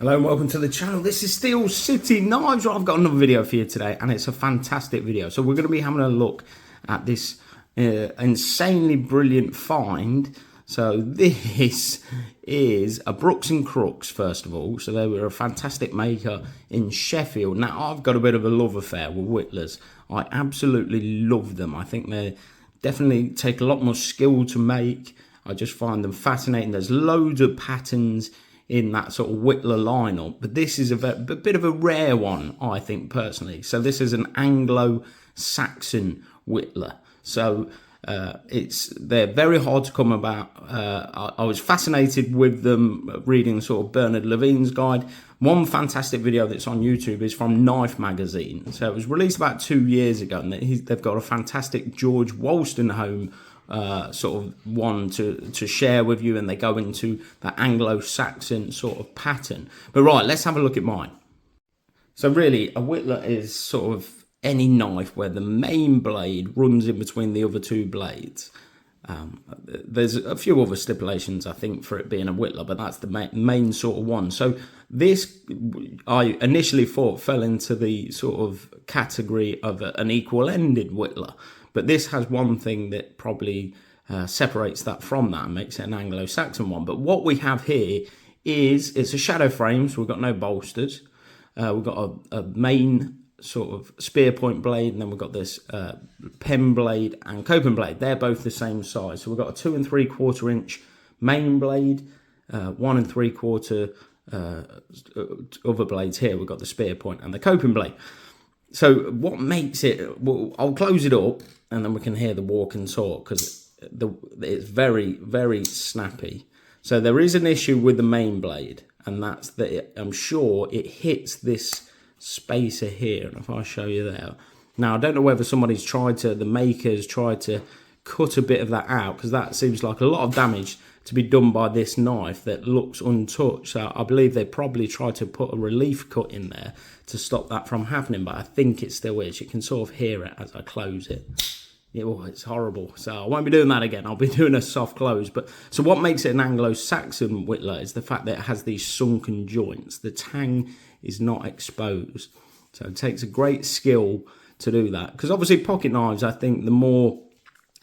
Hello and welcome to the channel. This is Steel City Knives. I've got another video for you today and it's a fantastic video. So we're going to be having a look at this insanely brilliant find. So this is a Brookes and Crookes, first of all. So they were a fantastic maker in Sheffield. Now I've got a bit of a love affair with whittlers. I absolutely love them. I think they definitely take a lot more skill to make. I just find them fascinating. There's loads of patterns in that sort of whittler lineup, but this is a bit of a rare one, I think, personally. So this is an Anglo-Saxon whittler. So they're very hard to come about. I was fascinated with them reading sort of Bernard Levine's guide. One fantastic video that's on YouTube is from Knife Magazine. So it was released about 2 years ago, and they've got a fantastic George Wolstenholme sort of one to share with you, and they go into that Anglo-Saxon sort of pattern. But right, let's have a look at mine. So really, a whittler is sort of any knife where the main blade runs in between the other two blades. There's a few other stipulations, I think, for it being a whittler, but that's the main sort of one. So this, I initially thought, fell into the sort of category of an equal-ended whittler. But this has one thing that probably separates that from that and makes it an Anglo-Saxon one. But what we have here is, it's a shadow frame, so we've got no bolsters. We've got a main sort of spear point blade, and then we've got this pen blade and coping blade. They're both the same size. So we've got a 2 3/4 inch main blade, 1 3/4 other blades here. We've got the spear point and the coping blade. So what makes it, well, I'll close it up and then we can hear the walk and talk, because it's very, very snappy. So there is an issue with the main blade, and that's that I'm sure it hits this spacer here. And if I show you there. Now, I don't know whether the makers tried to cut a bit of that out, because that seems like a lot of damage to be done by this knife that looks untouched. So I believe they probably tried to put a relief cut in there to stop that from happening, but I think it still is. You can sort of hear it as I close it. It's horrible. So I won't be doing that again. I'll be doing a soft close. But so what makes it an Anglo-Saxon whittler is the fact that it has these sunken joints. The tang is not exposed. So it takes a great skill to do that. Because obviously pocket knives, I think the more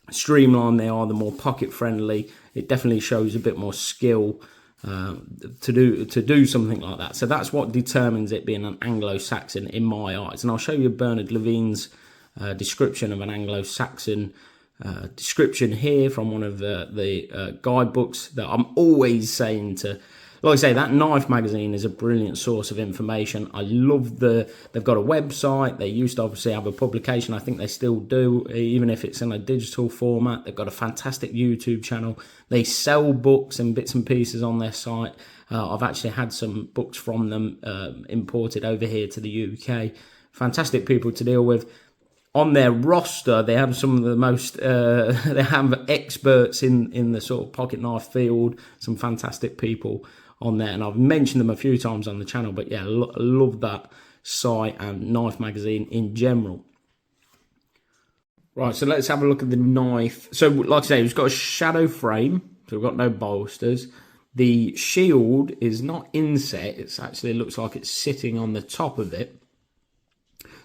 streamlined they are, the more pocket friendly. It definitely shows a bit more skill to do something like that. So that's what determines it being an Anglo-Saxon in my eyes. And I'll show you Bernard Levine's description of an Anglo-Saxon description here from one of the guidebooks that I'm always saying to. Like I say, that Knife Magazine is a brilliant source of information. I love they've got a website. They used to obviously have a publication. I think they still do, even if it's in a digital format. They've got a fantastic YouTube channel. They sell books and bits and pieces on their site. I've actually had some books from them imported over here to the UK. Fantastic people to deal with. On their roster, they have some of the most, they have experts in the sort of pocket knife field, some fantastic people on there, and I've mentioned them a few times on the channel. But yeah, I love that site and Knife Magazine in general. Right, so let's have a look at the knife. So like I say, it's got a shadow frame, so we've got no bolsters. The shield is not inset, it's actually, it looks like it's sitting on the top of it.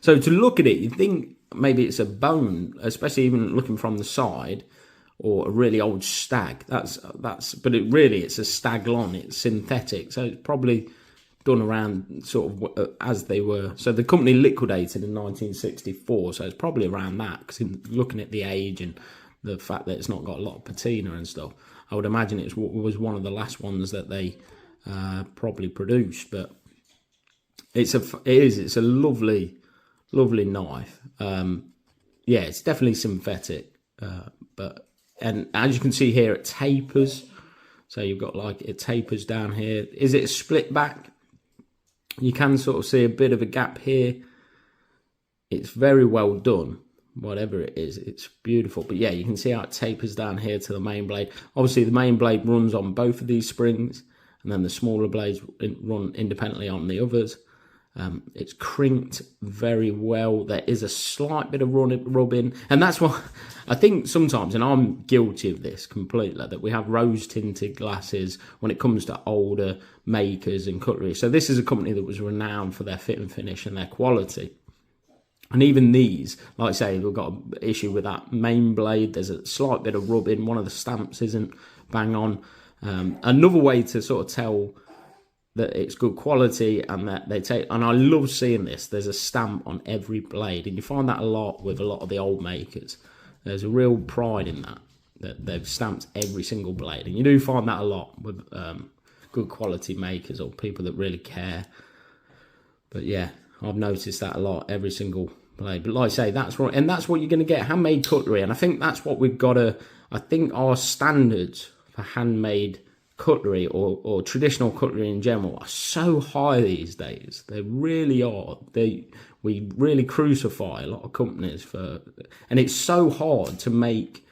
So to look at it, you think maybe it's a bone, especially even looking from the side, or a really old stag. But it's a stag long. It's synthetic, so it's probably done around sort of as they were. So the company liquidated in 1964, so it's probably around that. Because looking at the age and the fact that it's not got a lot of patina and stuff, I would imagine it was one of the last ones that they probably produced. But it's a lovely knife. Yeah, it's definitely synthetic, and as you can see here, it tapers. So you've got like it tapers down here. Is it a split back? You can sort of see a bit of a gap here. It's very well done, whatever it is. It's beautiful. But yeah, you can see how it tapers down here to the main blade. Obviously, the main blade runs on both of these springs, and then the smaller blades run independently on the others. It's crinked very well. There is a slight bit of rubbing, and that's what I think sometimes, and I'm guilty of this completely, that we have rose tinted glasses when it comes to older makers and cutlery. So this is a company that was renowned for their fit and finish and their quality. And even these, like I say, we've got an issue with that main blade. There's a slight bit of rubbing. One of the stamps isn't bang on. Another way to sort of tell that it's good quality and that they take, and I love seeing this, there's a stamp on every blade, and you find that a lot with a lot of the old makers. There's a real pride in that they've stamped every single blade, and you do find that a lot with good quality makers or people that really care. But yeah, I've noticed that a lot, every single blade. But like I say, that's right, and that's what you're going to get, handmade cutlery, and I think that's what we've got to, I think our standards for handmade cutlery or traditional cutlery in general are so high these days. They really are. We really crucify a lot of companies for, and it's so hard to make.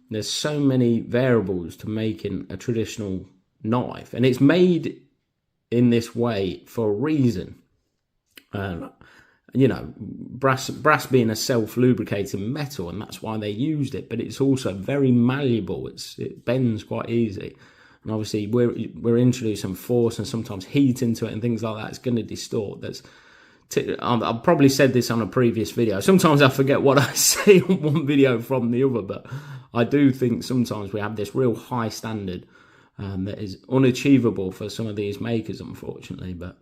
There's so many variables to making a traditional knife, and it's made in this way for a reason. You know, brass being a self-lubricating metal, and that's why they used it. But it's also very malleable. It bends quite easy. And obviously, we're introducing force and sometimes heat into it and things like that. It's going to distort. I've probably said this on a previous video. Sometimes I forget what I say on one video from the other, but I do think sometimes we have this real high standard that is unachievable for some of these makers, unfortunately. But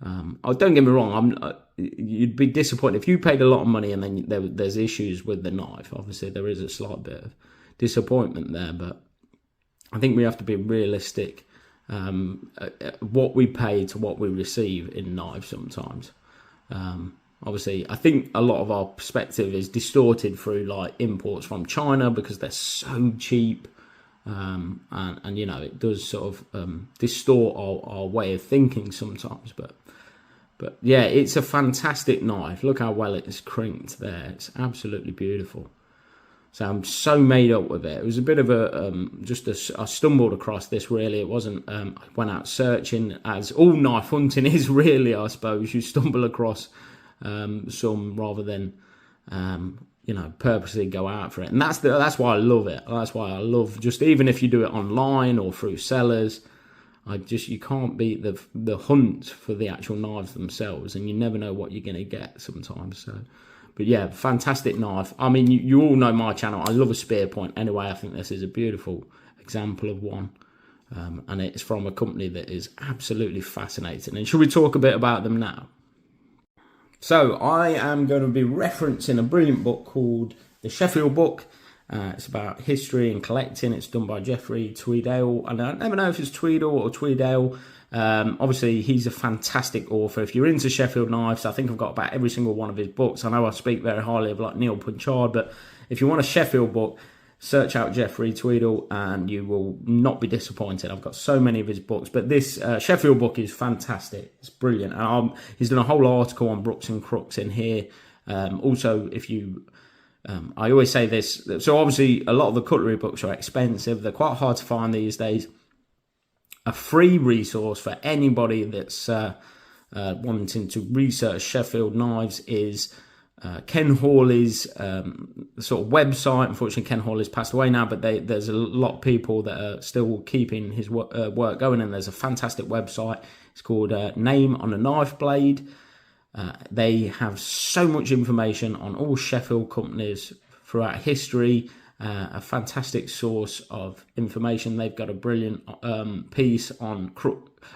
don't get me wrong, you'd be disappointed if you paid a lot of money and then there's issues with the knife. Obviously, there is a slight bit of disappointment there, but I think we have to be realistic what we pay to what we receive in knives sometimes. Obviously, I think a lot of our perspective is distorted through like imports from China because they're so cheap. And you know, it does sort of distort our way of thinking sometimes. But yeah, it's a fantastic knife. Look how well it's crinked there. It's absolutely beautiful. So I'm so made up with it. It was a bit of I stumbled across this really. It wasn't, I went out searching, as all knife hunting is really, I suppose. You stumble across some rather than, you know, purposely go out for it. And that's why I love it. That's why I love, just even if you do it online or through sellers, you can't beat the hunt for the actual knives themselves, and you never know what you're going to get sometimes. So. But yeah, fantastic knife. I mean, you all know my channel. I love a spear point. Anyway, I think this is a beautiful example of one. And it's from a company that is absolutely fascinating. And should we talk a bit about them now? So I am going to be referencing a brilliant book called The Sheffield Book. It's about history and collecting. It's done by Geoffrey Tweedale. And I never know if it's Tweedle or Tweedale. Obviously, he's a fantastic author. If you're into Sheffield knives, I think I've got about every single one of his books. I know I speak very highly of like Neil Punchard, but if you want a Sheffield book, search out Geoffrey Tweedale and you will not be disappointed. I've got so many of his books, but this Sheffield book is fantastic. It's brilliant. And he's done a whole article on Brookes and Crookes in here. Also, if you... I always say this, so obviously a lot of the cutlery books are expensive. They're quite hard to find these days. A free resource for anybody that's wanting to research Sheffield knives is Ken Hawley's sort of website. Unfortunately, Ken Hawley's passed away now, but there's a lot of people that are still keeping his work going, and there's a fantastic website. It's called Name on a Knife Blade. They have so much information on all Sheffield companies throughout history. A fantastic source of information. They've got a brilliant piece on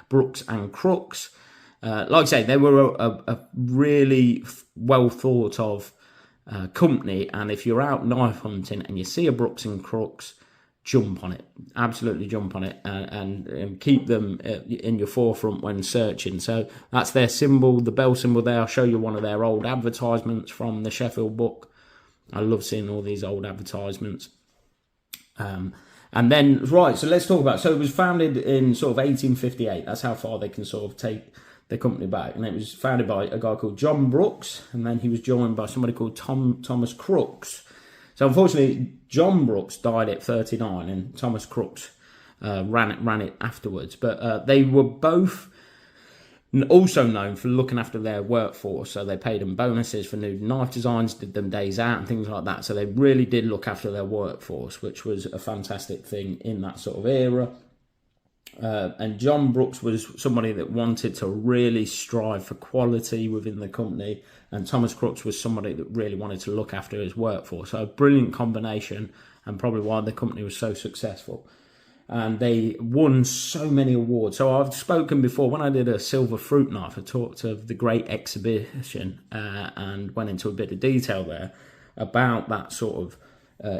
Brookes and Crookes. Like I say, they were a really well thought of company, and if you're out knife hunting and you see a Brookes and Crookes, jump on it. Absolutely jump on it, and keep them in your forefront when searching. So that's their symbol, the bell symbol there. I'll show you one of their old advertisements from the Sheffield book. I love seeing all these old advertisements. And then, right, so let's talk about, so it was founded in sort of 1858. That's how far they can sort of take the company back. And it was founded by a guy called John Brookes, and then he was joined by somebody called Thomas Crookes. So unfortunately, John Brookes died at 39 and Thomas Crookes ran it afterwards. But they were both also known for looking after their workforce. So they paid them bonuses for new knife designs, did them days out and things like that. So they really did look after their workforce, which was a fantastic thing in that sort of era. And John Brookes was somebody that wanted to really strive for quality within the company, and Thomas Crookes was somebody that really wanted to look after his workforce. So a brilliant combination, and probably why the company was so successful. And they won so many awards. So I've spoken before, when I did a silver fruit knife, I talked of the Great Exhibition and went into a bit of detail there about that sort of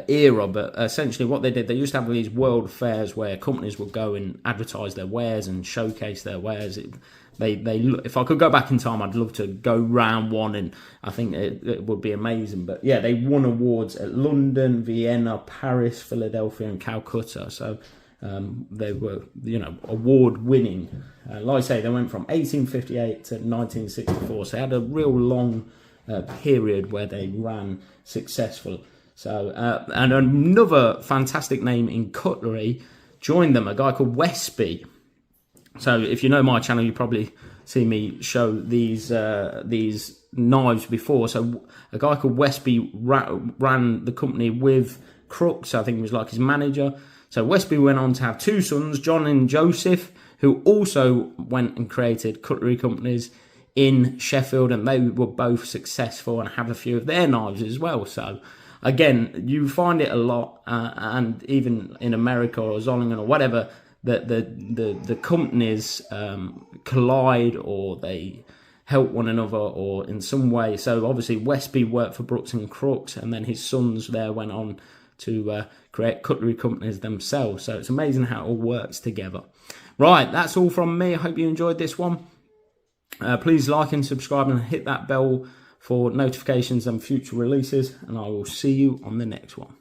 era. But essentially what they did, they used to have these world fairs where companies would go and advertise their wares and showcase their wares. If I could go back in time, I'd love to go round one, and I think it would be amazing. But yeah, they won awards at London, Vienna, Paris, Philadelphia and Calcutta. So they were, award winning. Like I say, they went from 1858 to 1964. So they had a real long period where they ran successful. So, and another fantastic name in cutlery joined them, a guy called Westby. So if you know my channel, you probably see me show these knives before. So a guy called Westby ran the company with Crookes, I think he was like his manager. So Westby went on to have two sons, John and Joseph, who also went and created cutlery companies in Sheffield, and they were both successful and have a few of their knives as well. So again, you find it a lot, and even in America or Zollingen or whatever, that the companies collide, or they help one another, or in some way. So obviously Westby worked for Brookes and Crookes, and then his sons there went on to create cutlery companies themselves. So it's amazing how it all works together. Right, that's all from me. I hope you enjoyed this one. Please like and subscribe and hit that bell for notifications and future releases, and I will see you on the next one.